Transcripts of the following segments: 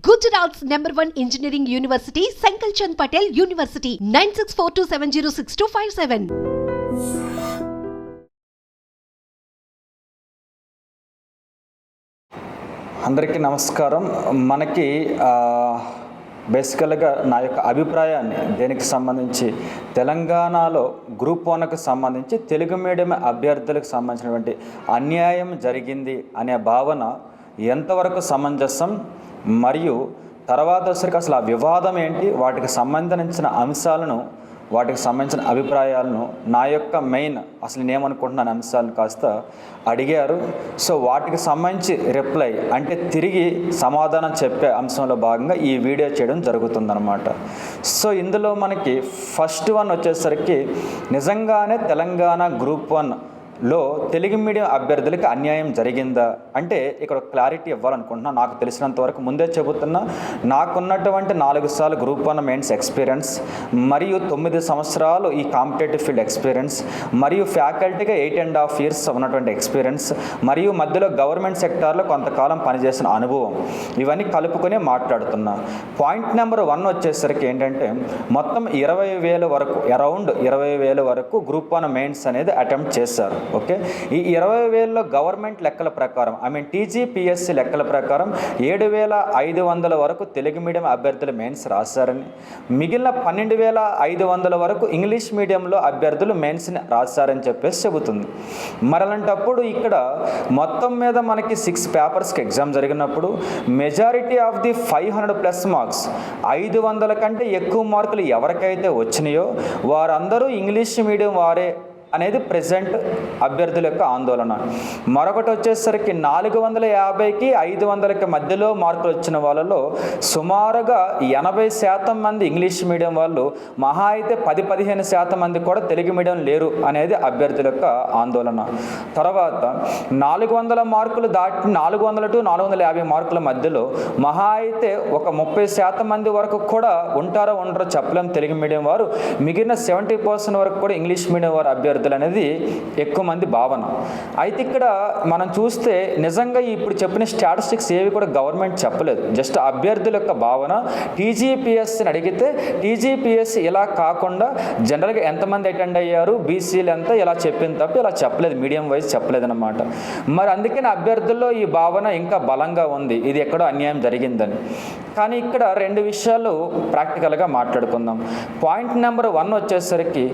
Gujarat's #1 engineering university, Sankalchand Patel University, 9642706257. అందరికీ నమస్కారం. మనకి బేసికల్గా నా యొక్క అభిప్రాయాన్ని దేనికి సంబంధించి తెలంగాణలో గ్రూప్ 1కు సంబంధించి తెలుగు మీడియం అభ్యర్థులకు సంబంధించినటువంటి అన్యాయం జరిగింది అనే భావన ఎంతవరకు సమంజసం, మరియు తర్వాత వచ్చరికి అసలు ఆ వివాదం ఏంటి, వాటికి సంబంధించిన అంశాలను, వాటికి సంబంధించిన అభిప్రాయాలను, నా యొక్క మెయిన్ అసలు నేనేమనుకుంటున్నాను అంశాలను కాస్త అడిగారు. సో వాటికి సంబంధించి రిప్లై అంటే తిరిగి సమాధానం చెప్పే అంశంలో భాగంగా ఈ వీడియో చేయడం జరుగుతుందన్నమాట. సో ఇందులో మనకి ఫస్ట్ వన్ వచ్చేసరికి నిజంగానే తెలంగాణ గ్రూప్ 1లో తెలుగు మీడియం అభ్యర్థులకి అన్యాయం జరిగిందా అంటే ఇక్కడ క్లారిటీ ఇవ్వాలనుకుంటున్నా. నాకు తెలిసినంత వరకు ముందే చెబుతున్నా, నాకున్నటువంటి 4 సార్లు గ్రూప్ 1 మెయిన్స్ ఎక్స్పీరియన్స్, మరియు 9 సంవత్సరాలు ఈ కాంపిటేటివ్ ఫీల్డ్ ఎక్స్పీరియన్స్, మరియు ఫ్యాకల్టీగా 8.5 years ఉన్నటువంటి ఎక్స్పీరియన్స్, మరియు మధ్యలో గవర్నమెంట్ సెక్టార్లో కొంతకాలం పనిచేసిన అనుభవం, ఇవన్నీ కలుపుకొని మాట్లాడుతున్నా. పాయింట్ నెంబర్ 1 వచ్చేసరికి ఏంటంటే మొత్తం 20,000 వరకు, అరౌండ్ 20,000 వరకు గ్రూప్ 1 మెయిన్స్ అనేది అటెంప్ట్ చేశారు. ఓకే, ఈ 20,000లో గవర్నమెంట్ లెక్కల ప్రకారం, టీజీపీఎస్సీ లెక్కల ప్రకారం 7,500 వరకు తెలుగు మీడియం అభ్యర్థులు మెయిన్స్ రాశారని, మిగిలిన 12,500 వరకు ఇంగ్లీష్ మీడియంలో అభ్యర్థులు మెయిన్స్ని రాశారని చెప్పేసి చెబుతుంది. మరి అలాంటప్పుడు ఇక్కడ మొత్తం మీద మనకి 6 పేపర్స్కి ఎగ్జామ్ జరిగినప్పుడు మెజారిటీ ఆఫ్ ది 500+ మార్క్స్, 500 కంటే ఎక్కువ మార్కులు ఎవరికైతే వచ్చినాయో వారందరూ ఇంగ్లీష్ మీడియం వారే అనేది ప్రెజెంట్ అభ్యర్థుల యొక్క ఆందోళన. మరొకటి వచ్చేసరికి 450కి 500కి మధ్యలో మార్కులు వచ్చిన వాళ్ళలో సుమారుగా 80% మంది ఇంగ్లీష్ మీడియం వాళ్ళు, మహా అయితే 10-15% మంది కూడా తెలుగు మీడియం లేరు అనేది అభ్యర్థుల యొక్క ఆందోళన. తర్వాత 400 మార్కులు దాటి 400 to 450 మార్కుల మధ్యలో మహా అయితే ఒక 30% మంది వరకు కూడా ఉంటారో ఉండరో చెప్పలేం తెలుగు మీడియం వారు, మిగిలిన 70% వరకు కూడా ఇంగ్లీష్ మీడియం వారు అభ్యర్థులు అనేది ఎక్కువ మంది భావన. అయితే ఇక్కడ మనం చూస్తే నిజంగా ఇప్పుడు చెప్పిన స్టాటిస్టిక్స్ ఏవి కూడా గవర్నమెంట్ చెప్పలేదు, జస్ట్ అభ్యర్థుల యొక్క భావన. టీజీపీఎస్సీని అడిగితే టీజీపీఎస్సీ ఇలా కాకుండా జనరల్గా ఎంతమంది అటెండ్ అయ్యారు, బీసీలు ఎంత, ఇలా చెప్పింది తప్ప ఇలా చెప్పలేదు, మీడియం వైజ్ చెప్పలేదు అనమాట. మరి అందుకని అభ్యర్థుల్లో ఈ భావన ఇంకా బలంగా ఉంది, ఇది ఎక్కడో అన్యాయం జరిగిందని. కానీ ఇక్కడ 2 విషయాలు ప్రాక్టికల్గా మాట్లాడుకుందాం. పాయింట్ నెంబర్ 1 వచ్చేసరికి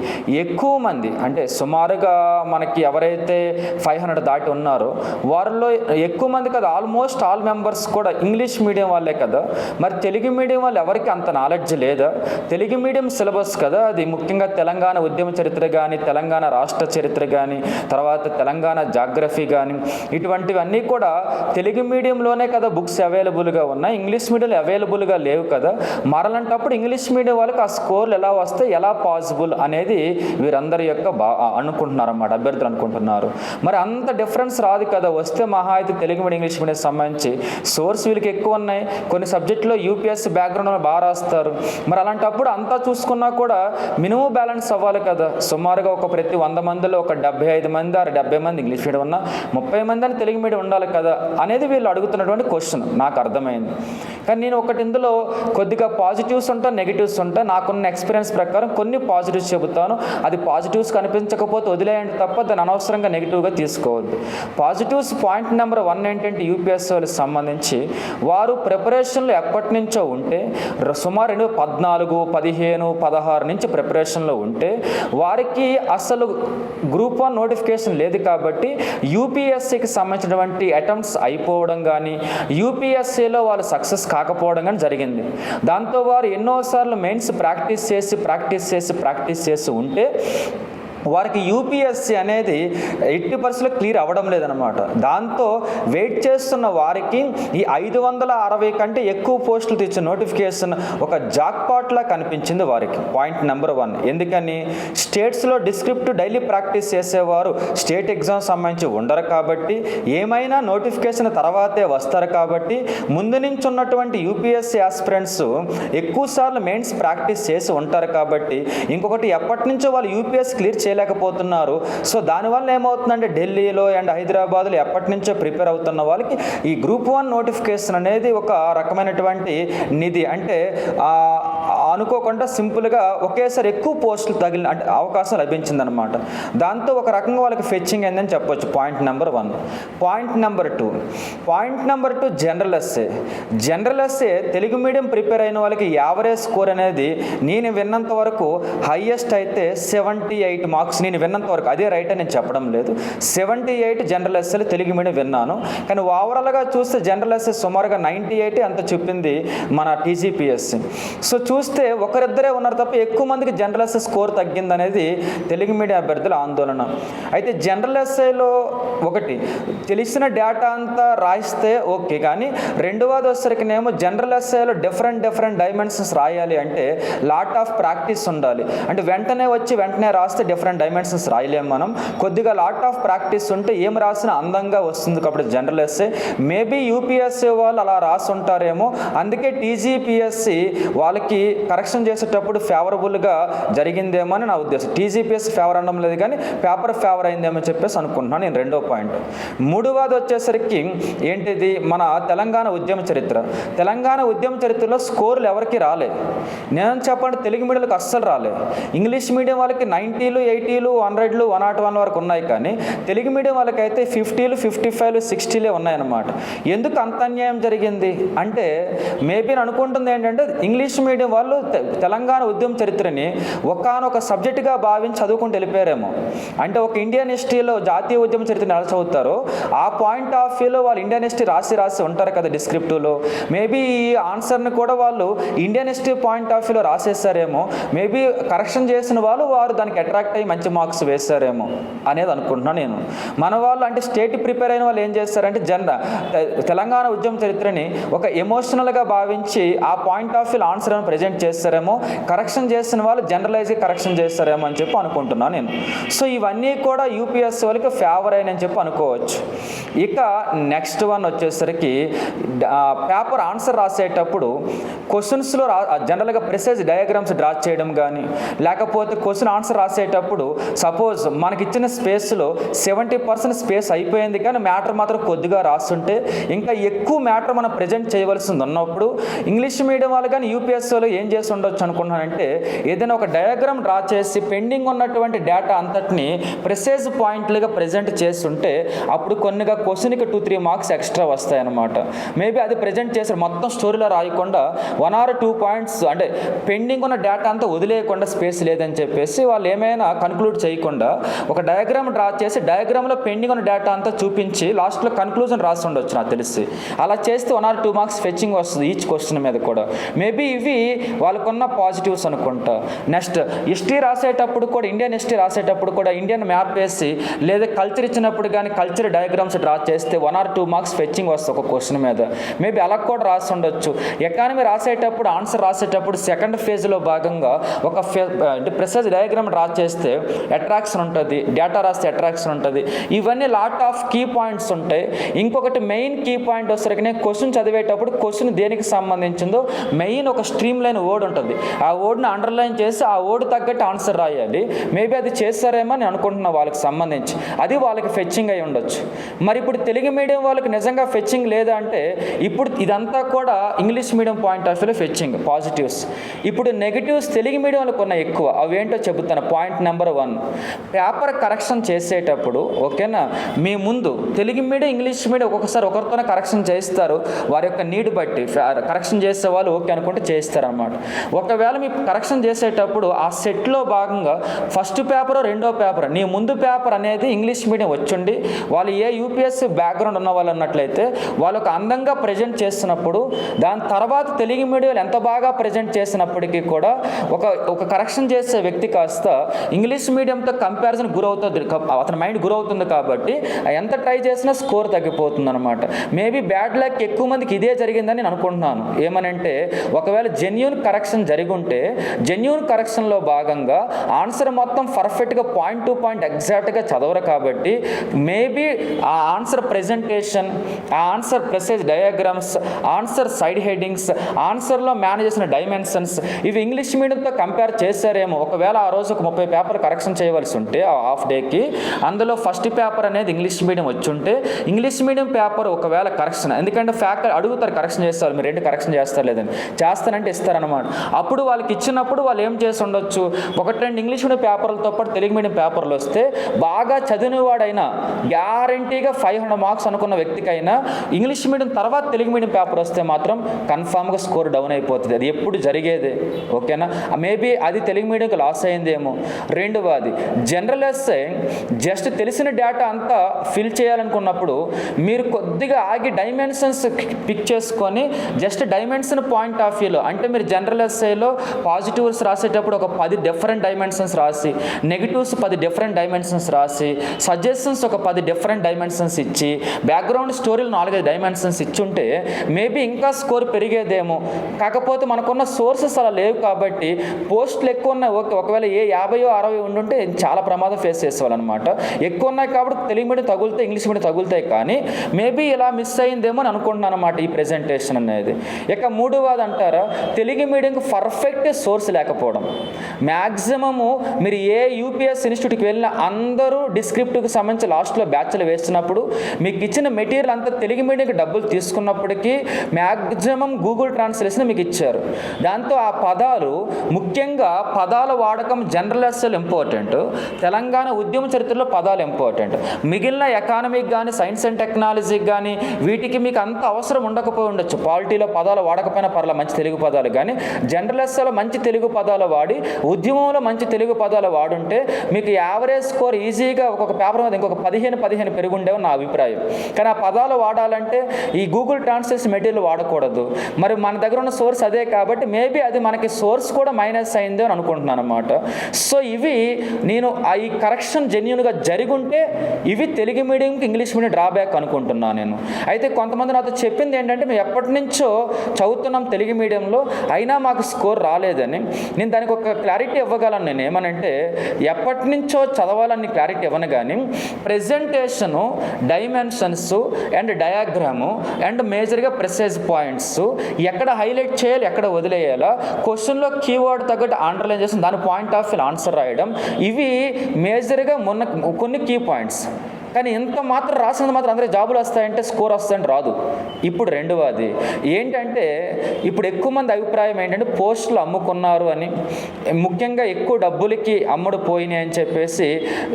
ఎక్కువ మంది, అంటే సుమారుగా మనకి ఎవరైతే 500 దాటి ఉన్నారో వారిలో ఎక్కువ మంది కదా, ఆల్మోస్ట్ ఆల్ మెంబర్స్ కూడా ఇంగ్లీష్ మీడియం వాళ్ళే కదా. మరి తెలుగు మీడియం వాళ్ళు ఎవరికి అంత నాలెడ్జ్ లేదా? తెలుగు మీడియం సిలబస్ కదా అది, ముఖ్యంగా తెలంగాణ ఉద్యమ చరిత్ర కానీ, తెలంగాణ రాష్ట్ర చరిత్ర కానీ, తర్వాత తెలంగాణ జాగ్రఫీ కానీ, ఇటువంటివన్నీ కూడా తెలుగు మీడియంలోనే కదా బుక్స్ అవైలబుల్గా ఉన్నాయి, ఇంగ్లీష్ మీడియంలో అవైలబుల్గా లేవు కదా. మరలంటప్పుడు ఇంగ్లీష్ మీడియం వాళ్ళకి ఆ స్కోర్లు ఎలా వస్తాయి, ఎలా పాసిబుల్ అనేది వీరందరి యొక్క అనుకుంటున్నారు అన్నమాట, అభ్యర్థులు అనుకుంటున్నారు. మరి అంత డిఫరెన్స్ రాదు కదా, వస్తే మహా అయితే తెలుగు మీడియం ఇంగ్లీష్ మీడియం సంబంధించి సోర్స్ వీళ్ళకి ఎక్కువ ఉన్నాయి, కొన్ని సబ్జెక్టులో యూపీఎస్సీ బ్యాక్గ్రౌండ్ బాగా రాస్తారు. మరి అలాంటప్పుడు అంతా చూసుకున్నా కూడా మినిమం బ్యాలెన్స్ అవ్వాలి కదా. సుమారుగా ఒక ప్రతి 100 మందిలో ఒక 75 మంది 70 మంది ఇంగ్లీష్ మీడియం ఉన్నా 30 మంది అని తెలుగు మీడియం ఉండాలి కదా అనేది వీళ్ళు అడుగుతున్నటువంటి క్వశ్చన్ నాకు అర్థమైంది. కానీ నేను ఒకటి ఇందులో కొద్దిగా పాజిటివ్స్ ఉంటా, నెగిటివ్స్ ఉంటా. నాకున్న ఎక్స్పీరియన్స్ ప్రకారం కొన్ని పాజిటివ్స్ చెబుతాను, అది పాజిటివ్స్ కనిపించకపోతే వదిలేయండి తప్ప దాన్ని అనవసరంగా నెగిటివ్గా తీసుకోవద్దు. పాజిటివ్స్ పాయింట్ నెంబర్ 1 ఏంటంటే యూపీఎస్సీ వాళ్ళకి సంబంధించి వారు ప్రిపరేషన్లో ఎప్పటి నుంచో ఉంటే, సుమారు 2014, 15, 16 నుంచి ప్రిపరేషన్లో ఉంటే వారికి అసలు గ్రూప్ 1 నోటిఫికేషన్ లేదు కాబట్టి యూపీఎస్సీకి సంబంధించినటువంటి అటెంప్ట్స్ అయిపోవడం కానీ, యూపీఎస్సీలో వాళ్ళు సక్సెస్ కాకపోవడం కానీ జరిగింది. దాంతో వారు ఎన్నోసార్లు మెయిన్స్ ప్రాక్టీస్ చేసి ఉంటే వారికి యూపీఎస్సీ అనేది 80% క్లియర్ అవ్వడం లేదనమాట. దాంతో వెయిట్ చేస్తున్న వారికి ఈ 560 కంటే ఎక్కువ పోస్టులు తెచ్చిన నోటిఫికేషన్ ఒక జాక్పాట్లా కనిపించింది వారికి. Point number 1. ఎందుకని? స్టేట్స్లో డిస్క్రిప్టివ్ డైలీ ప్రాక్టీస్ చేసేవారు స్టేట్ ఎగ్జామ్ సంబంధించి ఉండరు కాబట్టి, ఏమైనా నోటిఫికేషన్ తర్వాతే వస్తారు కాబట్టి, ముందు నుంచి ఉన్నటువంటి యూపీఎస్సీ ఆస్పిరెంట్స్ ఎక్కువ సార్లు మెయిన్స్ ప్రాక్టీస్ చేసి ఉంటారు కాబట్టి, ఇంకొకటి ఎప్పటి నుంచో వాళ్ళు యూపీఎస్సీ క్లియర్ చేయలేకపోతున్నారు. సో దానివల్ల ఏమవుతుందంటే ఢిల్లీలో అండ్ హైదరాబాద్లో ఎప్పటి నుంచో ప్రిపేర్ అవుతున్న వాళ్ళకి ఈ గ్రూప్ 1 నోటిఫికేషన్ అనేది ఒక రకమైనటువంటి నిధి. అంటే అనుకోకుండా సింపుల్గా ఒకేసారి ఎక్కువ పోస్టులు తగిలిన అంటే అవకాశం లభించిందనమాట. దాంతో ఒక రకంగా వాళ్ళకి ఫెచ్చింగ్ అయిందని చెప్పొచ్చు. Point number 1. Point number 2 general SA Telugu medium prepare అయిన వాళ్ళకి యావరేజ్ స్కోర్ అనేది నేను విన్నంత వరకు హైయెస్ట్ అయితే 78 మార్క్స్. నేను విన్నంత వరకు, అదే రైట్ అని నేను చెప్పడం లేదు. 78 జనరల్ ఎస్ఏలు తెలుగు మీడియం విన్నాను. కానీ ఓవరాల్గా చూస్తే జనరల్ ఎస్ఏ సుమారుగా 98 అంత చెప్పింది మన టీజీపీఎస్సీ. సో చూస్తే ఒకరిద్దరే ఉన్నారు తప్ప ఎక్కువ మందికి జనరల్ ఎస్ఏ స్కోర్ తగ్గిందనేది తెలుగు మీడియం అభ్యర్థుల ఆందోళన. అయితే జనరల్ ఎస్ఏలో ఒకటి తెలిసిన డేటా అంతా రాయిస్తే ఓకే, కానీ రెండవది వచ్చేసరికినేమో జనరల్ ఎస్ఏలో డిఫరెంట్ డైమెన్షన్స్ రాయాలి అంటే లాట్ ఆఫ్ ప్రాక్టీస్ ఉండాలి. అంటే వెంటనే రాస్తే డిఫరెంట్ డైమెన్షన్స్ రాయలేము మనం. కొద్దిగా లాట్ ఆఫ్ ప్రాక్టీస్ ఉంటే ఏం రాసినా అందంగా వస్తుంది. కాబట్టి జనరల్ ఎస్ఏ మేబీ యూపీఎస్సీ వాళ్ళు అలా రాసి ఉంటారేమో, అందుకే టీజీపీఎస్సీ వాళ్ళకి కరెక్షన్ చేసేటప్పుడు ఫేవరబుల్గా జరిగిందేమో అని నా ఉద్దేశం. టీజీపీఎస్సీ ఫేవర్ అనడం లేదు, కానీ పేపర్ ఫేవర్ అయిందేమో చెప్పేసి అనుకుంటున్నాను నేను. రెండో పాయింట్. మూడవది వచ్చేసరికి ఏంటిది, మన తెలంగాణ ఉద్యమ చరిత్రలో స్కోర్లు ఎవరికి రాలే. నేను చెప్పండి, తెలుగు మీడియంలకు అస్సలు రాలే. ఇంగ్లీష్ మీడియం వాళ్ళకి 90లు 80లు 100లు 101 వరకు ఉన్నాయి, కానీ తెలుగు మీడియం వాళ్ళకి అయితే 50లు 55లు 60లే ఉన్నాయన్నమాట. ఎందుకు అంత అన్యాయం జరిగింది అంటే మేబీ నేను అనుకుంటుంది ఏంటంటే ఇంగ్లీష్ మీడియం వాళ్ళు తెలంగాణ ఉద్యమ చరిత్రని ఒకానొక సబ్జెక్టుగా భావించి చదువుకుంటూ వెళ్ళిపోయారేమో. అంటే ఒక ఇండియన్ హిస్టరీలో జాతీయ ఉద్యమ చరిత్రని ఎలా చదువుతారో ఆ పాయింట్ ఆఫ్ వ్యూలో వాళ్ళు ఇండియన్ హిస్టరీ రాసి ఉంటారు కదా డిస్క్రిప్టివ్లో. మేబీ ఈ ఆన్సర్ని కూడా వాళ్ళు ఇండియన్ హిస్టరీ పాయింట్ ఆఫ్ వ్యూలో రాసేసారేమో. మేబీ కరెక్షన్ చేసిన వారు దానికి అట్రాక్ట్ అయ్యి మంచి మార్క్స్ వేస్తారేమో అనేది అనుకుంటున్నాను నేను. మన వాళ్ళు అంటే స్టేట్ ప్రిపేర్ అయిన వాళ్ళు ఏం చేస్తారంటే తెలంగాణ ఉద్యమ చరిత్రని ఒక ఎమోషనల్గా భావించి ఆ పాయింట్ ఆఫ్ వ్యూ ఆన్సర్ అని ప్రజెంట్ చేస్తారేమో. కరెక్షన్ చేసిన వాళ్ళు జనరలైజ్గా కరెక్షన్ చేస్తారేమో అని చెప్పి అనుకుంటున్నాను నేను. సో ఇవన్నీ కూడా యూపీఎస్సీ వాళ్ళకి ఫేవర్ అయినని చెప్పి అనుకోవచ్చు. ఇక నెక్స్ట్ వన్ వచ్చేసరికి పేపర్ ఆన్సర్ రాసేటప్పుడు క్వశ్చన్స్లో జనరల్గా ప్రిసైజ్ డయాగ్రామ్స్ డ్రా చేయడం కానీ, లేకపోతే క్వశ్చన్ ఆన్సర్ రాసేటప్పుడు సపోజ్ మనకిచ్చిన స్పేస్లో 70% స్పేస్ అయిపోయింది, కానీ మ్యాటర్ మాత్రం కొద్దిగా రాస్తుంటే ఇంకా ఎక్కువ మ్యాటర్ మనం ప్రజెంట్ చేయవలసింది ఉన్నప్పుడు ఇంగ్లీష్ మీడియం వాళ్ళు కానీ యూపీఎస్సీలో ఏం చేసి ఉండొచ్చు అనుకున్నానంటే ఏదైనా ఒక డయాగ్రామ్ డ్రా చేసి పెండింగ్ ఉన్నటువంటి డేటా అంతటిని ప్రిసైజ్ పాయింట్లుగా ప్రజెంట్ చేస్తుంటే అప్పుడు కొన్నిగా క్వశ్చన్కి 2-3 మార్క్స్ ఎక్స్ట్రా వస్తాయన్నమాట. మేబీ అది ప్రజెంట్ చేసి మొత్తం స్టోరీలో రాయకుండా 1 or 2 పాయింట్స్ అంటే పెండింగ్ ఉన్న డేటా అంతా వదిలేయకుండా స్పేస్ లేదని చెప్పేసి వాళ్ళు ఏమైనా కన్క్లూడ్ చేయకుండా ఒక డయాగ్రామ్ డ్రా చేసి డయాగ్రామ్లో పెండింగ్ ఉన్న డేటా అంతా చూపించి లాస్ట్లో కన్క్లూజన్ రాసి ఉండొచ్చు నాకు తెలిసి. అలా చేస్తే 1 or 2 మార్క్స్ ఫెచ్చింగ్ వస్తుంది ఈచ్ క్వశ్చన్ మీద కూడా. మేబీ ఇవి వాళ్ళకున్న పాజిటివ్స్ అనుకుంటా. నెక్స్ట్ హిస్టరీ రాసేటప్పుడు కూడా ఇండియన్ హిస్టరీ రాసేటప్పుడు కూడా ఇండియన్ మ్యాప్ వేసి లేదా కల్చర్ ఇచ్చినప్పుడు కానీ కల్చర్ డయాగ్రామ్స్ డ్రా చేస్తే 1 or 2 మార్క్స్ ఫెచ్చింగ్ వస్తుంది ఒక క్వశ్చన్ మీద. మేబీ అలా కూడా రాసి ఉండొచ్చు. ఎకానమీ రాసేటప్పుడు ఆన్సర్ రాసేటప్పుడు సెకండ్ ఫేజ్లో భాగంగా ఒక ప్రిసైజ్ డయాగ్రామ్ డ్రా చేస్తే అట్రాక్షన్ ఉంటుంది, డేటా రాస్తే అట్రాక్షన్ ఉంటుంది. ఇవన్నీ లాట్ ఆఫ్ కీ పాయింట్స్ ఉంటాయి. ఇంకొకటి మెయిన్ కీ పాయింట్ వచ్చేసరికి క్వశ్చన్ చదివేటప్పుడు క్వశ్చన్ దేనికి సంబంధించిందో మెయిన్ ఒక స్ట్రీమ్ లైన్ వర్డ్ ఉంటుంది. ఆ వర్డ్ని అండర్లైన్ చేసి ఆ వర్డ్ తగ్గట్టు ఆన్సర్ రాయాలి. మేబీ అది చేస్తారేమో అని అనుకుంటున్నా వాళ్ళకి సంబంధించి. అది వాళ్ళకి ఫెచ్చింగ్ అయి ఉండొచ్చు. మరి ఇప్పుడు తెలుగు మీడియం వాళ్ళకి నిజంగా ఫెచ్చింగ్ లేదా అంటే ఇప్పుడు ఇదంతా కూడా ఇంగ్లీష్ మీడియం పాయింట్ ఆఫ్ వ్యూలో ఫెచ్చింగ్ పాజిటివ్స్. ఇప్పుడు నెగిటివ్స్ తెలుగు మీడియం వాళ్ళకు ఉన్న ఎక్కువ. అవేంటో చెబుతాను. పాయింట్ నెంబర్ 1, పేపర్ కరెక్షన్ చేసేటప్పుడు ఓకేనా, మీ ముందు తెలుగు మీడియం ఇంగ్లీష్ మీడియం ఒక్కొక్కసారి ఒకరితోనే కరెక్షన్ చేస్తారు. వారి యొక్క నీడ్ బట్టి కరెక్షన్ చేసే వాళ్ళు ఓకే అనుకుంటే చేస్తారనమాట. ఒకవేళ మీ కరెక్షన్ చేసేటప్పుడు ఆ సెట్లో భాగంగా ఫస్ట్ పేపర్ రెండో పేపర్ నీ ముందు పేపర్ అనేది ఇంగ్లీష్ మీడియం వచ్చుండి వాళ్ళు ఏ యూపీఎస్సీ బ్యాక్గ్రౌండ్ ఉన్న వాళ్ళు అన్నట్లయితే వాళ్ళకు అందంగా ప్రజెంట్ చేస్తున్నప్పుడు దాని తర్వాత తెలుగు మీడియం ఎంత బాగా ప్రజెంట్ చేసినప్పటికీ కూడా ఒక కరెక్షన్ చేసే వ్యక్తి కాస్త ఇంగ్లీష్ మీడియంతో కంపారిజన్ గురవుతుంది, అతని మైండ్ గురవుతుంది. కాబట్టి ఎంత ట్రై చేసినా స్కోర్ తగ్గిపోతుంది అనమాట. మేబీ బ్యాడ్ లక్ ఎక్కువ మందికి ఇదే జరిగిందని నేను అనుకుంటున్నాను. ఏమనంటే ఒకవేళ జెన్యూన్ కరెక్షన్ జరిగి ఉంటే జెన్యూన్ కరెక్షన్లో భాగంగా ఆన్సర్ మొత్తం పర్ఫెక్ట్గా పాయింట్ టు పాయింట్ ఎగ్జాక్ట్గా చదవరు కాబట్టి మేబీ ఆ ఆన్సర్ ప్రెజెంటేషన్, ఆ ఆన్సర్ ప్రెసేజ్ డయాగ్రామ్స్, ఆన్సర్ సైడ్ హెడ్డింగ్స్, ఆన్సర్లో మేనేజ్ చేసిన డైమెన్షన్స్ ఇవి ఇంగ్లీష్ మీడియంతో కంపేర్ చేశారేమో. ఒకవేళ ఆ రోజు ఒక 30 పేపర్ కరెక్షన్ చేయవలసి ఉంటే ఆ హాఫ్ డేకి అందులో ఫస్ట్ పేపర్ అనేది ఇంగ్లీష్ మీడియం వచ్చి ఉంటే ఇంగ్లీష్ మీడియం పేపర్ ఒకవేళ కరెక్షన్, ఎందుకంటే ఫ్యాకల్టీ అడుగుతారు కరెక్షన్ చేస్తారు, మీరు 2 కరెక్షన్ చేస్తారు లేదని, చేస్తానంటే ఇస్తారనమాట. అప్పుడు వాళ్ళకి ఇచ్చినప్పుడు వాళ్ళు ఏం చేసి ఉండొచ్చు, 1-2 ఇంగ్లీష్ మీడియం పేపర్లతో పాటు తెలుగు మీడియం పేపర్లు వస్తే బాగా చదివినవాడైనా గ్యారంటీగా 500 మార్క్స్ అనుకున్న వ్యక్తికైనా ఇంగ్లీష్ మీడియం తర్వాత తెలుగు మీడియం పేపర్ వస్తే మాత్రం కన్ఫామ్గా స్కోర్ డౌన్ అయిపోతుంది. అది ఎప్పుడు జరిగేదే. ఓకేనా? మేబీ అది తెలుగు మీడియంకి లాస్ అయిందేమో. రెండవది జనరల్ ఎస్సే జస్ట్ తెలిసిన డేటా అంతా ఫిల్ చేయాలనుకున్నప్పుడు మీరు కొద్దిగా ఆగి డైమెన్షన్స్ పిక్ చేసుకొని జస్ట్ డైమెన్షన్ పాయింట్ ఆఫ్ వ్యూలో, అంటే మీరు జనరల్ ఎస్ఏలో పాజిటివ్స్ రాసేటప్పుడు ఒక 10 డిఫరెంట్ డైమెన్షన్స్ రాసి, నెగిటివ్స్ 10 డిఫరెంట్ డైమెన్షన్స్ రాసి, సజెషన్స్ ఒక 10 డిఫరెంట్ డైమెన్షన్స్ ఇచ్చి, బ్యాక్గ్రౌండ్ స్టోరీలు 4-5 డైమెన్షన్స్ ఇచ్చుంటే మేబీ ఇంకా స్కోర్ పెరిగేదేమో. కాకపోతే మనకున్న సోర్సెస్ అలా లేవు కాబట్టి పోస్టులు ఎక్కువ ఉన్నాయి. ఓకే, ఒకవేళ 50-60 ఉండుంటే చాలా ప్రమాదం ఫేస్ చేసేవాళ్ళనమాట. ఎక్కువ ఉన్నాయి కాబట్టి తెలుగు మీడియం తగులుతాయి, ఇంగ్లీష్ మీడియం తగులుతాయి, కానీ మేబీ ఇలా మిస్ అయిందేమో అని అనుకుంటున్నాను అనమాట ఈ ప్రెజెంటేషన్ అనేది. ఇక మూడవది అంటారా, తెలుగు మీడియంకి పర్ఫెక్ట్ సోర్స్ లేకపోవడం. మ్యాక్సిమము మీరు ఏ యూపీఎస్ ఇన్స్టిట్యూట్కి వెళ్ళినా అందరూ డిస్క్రిప్టివ్కి సంబంధించి లాస్ట్లో బ్యాచ్లు వేస్తున్నప్పుడు మీకు ఇచ్చిన మెటీరియల్ అంతా తెలుగు మీడియంకి డబ్బులు తీసుకున్నప్పటికీ మ్యాక్సిమం గూగుల్ ట్రాన్స్లేషన్ మీకు ఇచ్చారు. దాంతో ఆ పదాలు, ముఖ్యంగా పదాల వాడకం జనరల్ ఎస్ఏలు ఇంపార్టెంట్, తెలంగాణ ఉద్యమ చరిత్రలో పదాలు ఇంపార్టెంట్. మిగిలిన ఎకానమీకి కానీ సైన్స్ అండ్ టెక్నాలజీకి కానీ వీటికి మీకు అంత అవసరం ఉండకపోయి ఉండొచ్చు. పాలిటీలో పదాలు వాడకపోయినా పర్లా మంచి తెలుగు పదాలు, కానీ జనరల్ ఎస్ఏలో మంచి తెలుగు పదాలు వాడి, ఉద్యమంలో మంచి తెలుగు పదాలు వాడుంటే మీకు యావరేజ్ స్కోర్ ఈజీగా ఒక్కొక్క పేపర్ మీద ఇంకొక 15 పెరుగుండేవి నా అభిప్రాయం. కానీ ఆ పదాలు వాడాలంటే ఈ గూగుల్ ట్రాన్స్లేషన్ మెటీరియల్ వాడకూడదు. మరి మన దగ్గర ఉన్న సోర్స్ అదే కాబట్టి మేబీ అది మనకి సోర్స్ కూడా మైనస్ అయింది అని అనుకుంటున్నాను అనమాట. సో ఇవి నేను ఈ కరెక్షన్ జెన్యూన్గా జరిగుంటే ఇవి తెలుగు మీడియంకి ఇంగ్లీష్ మీడియం డ్రాబ్యాక్ అనుకుంటున్నాను నేను. అయితే కొంతమంది నాతో చెప్పింది ఏంటంటే మేము ఎప్పటి నుంచో చదువుతున్నాం తెలుగు మీడియంలో అయినా మాకు స్కోర్ రాలేదని. నేను దానికి ఒక క్లారిటీ ఇవ్వగలను. నేను ఏమనంటే ఎప్పటి నుంచో చదవాలని క్లారిటీ ఇవ్వను, కానీ presentation, dimensions and diagram and మేజర్గా ప్రెసేజ్ పాయింట్స్ ఎక్కడ హైలైట్ చేయాలి, ఎక్కడ వదిలేయాలా, క్వశ్చన్లో కీవర్డ్ తగ్గట్టు అండర్లైన్ చేసి దాని పాయింట్ ఆఫ్ వ్యూ ఆన్సర్ రాయడం, ఇవి మేజర్గా కొన్ని కీ పాయింట్స్. కానీ ఇంత మాత్రం రాసినంత మాత్రం అందరూ జాబులు వస్తాయంటే స్కోర్ వస్తాయంటే రాదు. ఇప్పుడు రెండవది ఏంటంటే, ఇప్పుడు ఎక్కువ మంది అభిప్రాయం ఏంటంటే పోస్టులు అమ్ముకున్నారు అని, ముఖ్యంగా ఎక్కువ డబ్బులకి అమ్ముడు పోయినాయి అని చెప్పేసి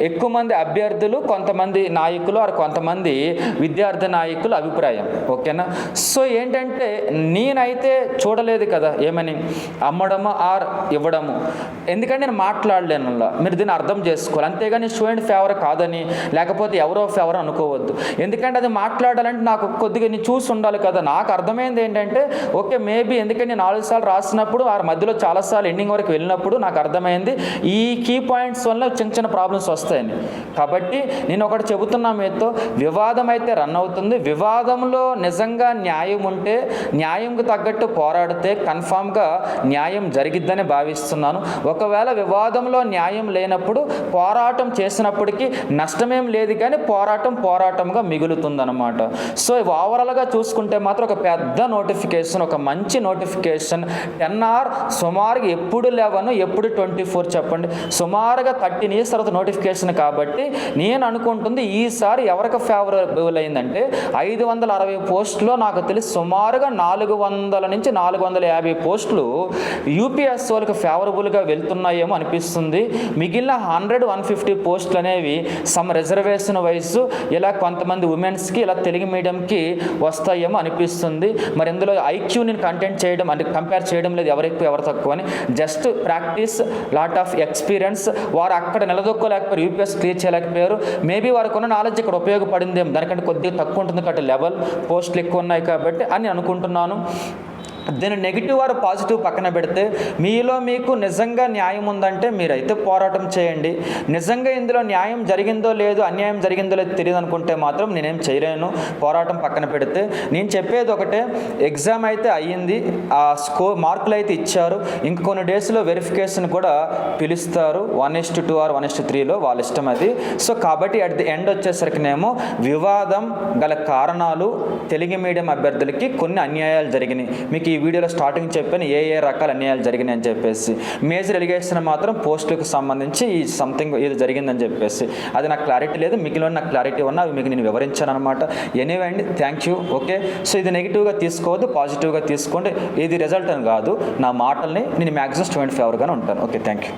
ఎక్కువ మంది అభ్యర్థులు, కొంతమంది నాయకులు ఆర్ కొంతమంది విద్యార్థి నాయకుల అభిప్రాయం. ఓకేనా? సో ఏంటంటే నేనైతే చూడలేదు కదా ఏమని అమ్మడము ఆర్ ఇవ్వడము, ఎందుకంటే నేను మాట్లాడలేను. మీరు దీన్ని అర్థం చేసుకోవాలి. అంతేగాని స్టూడెంట్ ఫేవర్ కాదని లేకపోతే ఎవరో ఫేవర్ అనుకోవద్దు. ఎందుకంటే అది మాట్లాడాలంటే నాకు కొద్దిగా నేను చూసి ఉండాలి కదా. నాకు అర్థమైంది ఏంటంటే ఓకే మేబీ ఎందుకంటే నేను 4 సార్లు రాసినప్పుడు ఆ మధ్యలో చాలాసార్లు ఎండింగ్ వరకు వెళ్ళినప్పుడు నాకు అర్థమైంది ఈ కీ పాయింట్స్ వల్ల చిన్న ప్రాబ్లమ్స్ వస్తాయని. కాబట్టి నేను ఒకటి చెబుతున్నా మీతో, వివాదం అయితే రన్ అవుతుంది. వివాదంలో నిజంగా న్యాయం ఉంటే, న్యాయంకు తగ్గట్టు పోరాడితే కన్ఫామ్గా న్యాయం జరిగిద్దని భావిస్తున్నాను. ఒకవేళ వివాదంలో న్యాయం లేనప్పుడు పోరాటం చేసినప్పటికీ నష్టమేం లేదు, కానీ పోరాటంగా మిగులుతుందన్నమాట. సో ఓవరాల్గా చూసుకుంటే మాత్రం ఒక పెద్ద నోటిఫికేషన్, ఒక మంచి నోటిఫికేషన్. 10 hour సుమారుగా ఎప్పుడు 11 ఎప్పుడు 24 చెప్పండి, సుమారుగా 13 years తర్వాత నోటిఫికేషన్. కాబట్టి నేను అనుకుంటుంది ఈసారి ఎవరికి ఫేవరబుల్ అయిందంటే 560 పోస్టులో నాకు తెలిసి సుమారుగా 400 నుంచి 450 పోస్టులు యూపీఎస్ వాళ్ళకి ఫేవరబుల్గా వెళ్తున్నాయేమో అనిపిస్తుంది. మిగిలిన 100-150 పోస్టులు అనేవి సమ్ రిజర్వేషన్ వైజ్ ఇలా కొంతమంది ఉమెన్స్కి ఇలా తెలుగు మీడియంకి వస్తాయేమో అనిపిస్తుంది. మరి ఇందులో ఐక్యూని కంపేర్ చేయడం లేదు ఎవరు ఎక్కువ ఎవరు తక్కువ అని. Just practice, lot of experience. వారు అక్కడ నిలదొక్కోలేకపోయారు, యూపీఎస్ క్లియర్ చేయలేకపోయారు. మేబీ వారికి ఉన్న నాలెడ్జ్ ఇక్కడ ఉపయోగపడిందేమో, దానికంటే కొద్దిగా తక్కువ ఉంటుంది కాబట్టి లెవెల్ పోస్టులు ఎక్కువ ఉన్నాయి కాబట్టి అని అనుకుంటున్నాను. దీని నెగిటివ్ ఆర్ పాజిటివ్ పక్కన పెడితే మీలో మీకు నిజంగా న్యాయం ఉందంటే మీరైతే పోరాటం చేయండి. నిజంగా ఇందులో న్యాయం జరిగిందో లేదో, అన్యాయం జరిగిందో లేదో తెలియదు అనుకుంటే మాత్రం నేనేం చేయలేను. పోరాటం పక్కన పెడితే నేను చెప్పేది ఒకటే, ఎగ్జామ్ అయితే అయ్యింది, ఆ మార్కులు అయితే ఇచ్చారు, ఇంక కొన్ని డేస్లో వెరిఫికేషన్ కూడా పిలుస్తారు 1:2 ఆర్ 1:3లో, వాళ్ళ ఇష్టం అది. సో కాబట్టి అట్ ది ఎండ్ వచ్చేసరికినేమో వివాదం గల కారణాలు, తెలుగు మీడియం అభ్యర్థులకి కొన్ని అన్యాయాలు జరిగినాయి. మీకు ఈ వీడియోలో స్టార్టింగ్ చెప్పాను ఏ రకాల అన్యాయాలు జరిగినాయి అని చెప్పేసి. మేజర్ ఎలిగేషన్ మాత్రం పోస్టులకు సంబంధించి ఈ సంథింగ్ ఇది జరిగిందని చెప్పేసి, అది నాకు క్లారిటీ లేదు, మిగిలిన నాకు క్లారిటీ ఉన్నా అవి మీకు నేను వివరించాను అనమాట. ఎనీవే అండి, థ్యాంక్ యూ. ఓకే, సో ఇది నెగిటివ్గా తీసుకోవద్దు, పాజిటివ్గా తీసుకోండి. ఇది రిజల్ట్ అని కాదు, నా మాటల్ని నేను మ్యాక్సిమం స్టూడెంట్ ఫేవర్గానే ఉంటాను. Okay, thank you.